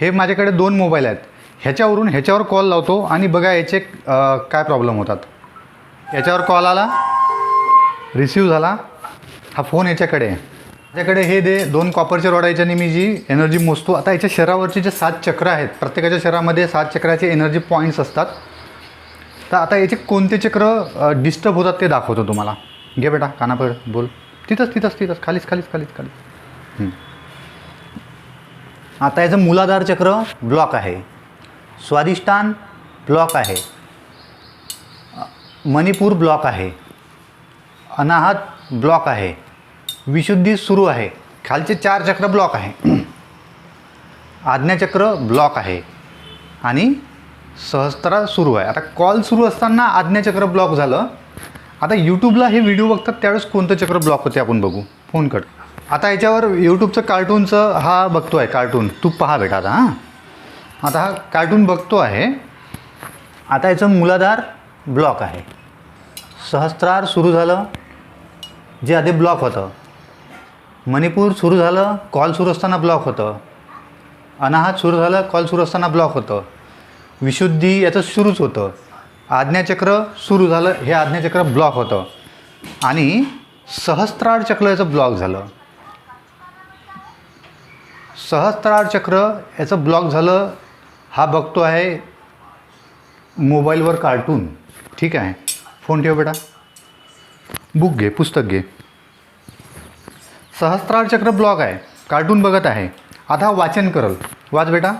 हे माझ्याकडे 2 मोबाईल आहेत. ह्याच्यावरून ह्याच्यावर कॉल लावतो आणि बघा याचे काय प्रॉब्लेम होतात. याच्यावर कॉल आला, रिसीव झाला, हा फोन याच्याकडे आहे. त्याच्याकडे हे 2 कॉपरचे रॉड याच्याने मी जी एनर्जी मोजतो. आता याच्या शरीरावरचे जे 7 चक्र आहेत, प्रत्येकाच्या शरीरामध्ये 7 चक्राचे एनर्जी पॉईंट्स असतात. तर आता याचे कोणते चक्र डिस्टर्ब होतात ते दाखवतो तुम्हाला. घे बेटा कानापड बोल. तिथंच खालीच. आता याचं मूलाधार चक्र ब्लॉक आहे, स्वादिष्टान ब्लॉक आहे, मणिपूर ब्लॉक आहे, अनाहत ब्लॉक आहे, विशुद्धी सुरू आहे. खालचे 4 चक्र ब्लॉक आहे. आज्ञाचक्र ब्लॉक आहे आणि सहस्त्रार सुरू आहे. आता कॉल सुरू असताना आज्ञाचक्र ब्लॉक झालं. आता यूट्यूबला हे व्हिडिओ बघतात त्यावेळेस कोणतं चक्र ब्लॉक होते आपण बघू. Phone cut. आता याच्यावर यूट्यूबचं कार्टूनचं हा बघतो आहे कार्टून. तू पहा बेटा आता. आता हा कार्टून बघतो आहे. आता याचं मूलाधार ब्लॉक आहे, सहस्त्रार सुरू झालं जे आधी ब्लॉक होतं, मणिपूर सुरू झालं कॉल सुरू असताना ब्लॉक होतं, अनाहत सुरू झालं कॉल सुरू असताना ब्लॉक होतं, विशुद्धी याचं सुरूच होतं, आज्ञाचक्र सुरू झालं हे आज्ञाचक्र ब्लॉक होतं आणि सहस्त्रार चक्र याचं ब्लॉक झालं. सहस्त्रार चक्र याचं ब्लॉक झालं. हा बघतो आहे मोबाईलवर कार्टून. ठीक आहे, फोन ठेव बेटा, बुक घे, पुस्तक घे. सहस्त्रार चक्र ब्लॉक आहे, कार्टून बघत आहे. आता वाचन करल. वाच बेटा.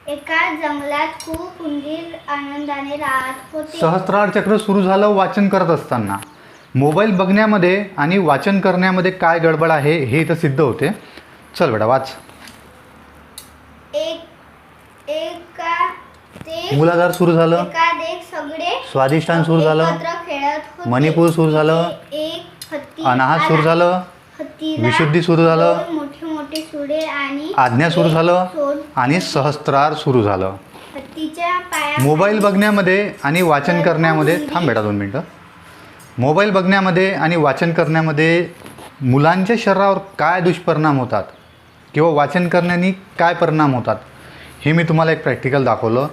एका जंगलात खूप उंदीर आनंदाने राहत होते. सहस्त्रार चक्र सुरू झालं वाचन करत असताना. मोबाईल बघण्यामध्ये आणि वाचन करण्यामध्ये काय गडबड आहे हे इथं सिद्ध होते. चल बेटा वाच. मूलाधार सुरू झालं, सगळे स्वादिष्टान सुरू झालं, एकत्र खेळत होते. मणिपूर सुरू झालं, एक हत्ती अनाहत सुरू झालं, हत्तीला विशुद्धी सुरू झालं, 2 मोठे सुळे आणि आज्ञा सुरू झालं सोड. आणि सहस्त्रार सुरू झालं. हत्तीच्या पाया मोबाईल बघण्यामध्ये आणि वाचन करण्यामध्ये थांब बेटा 2 मिनटं. मोबाईल बघण्यामध्ये आणि वाचन करण्यामध्ये मुलांच्या शरीरावर काय दुष्परिणाम होतात किंवा वाचन करण्याने काय परिणाम होतात हे मी तुम्हाला एक प्रॅक्टिकल दाखवलं.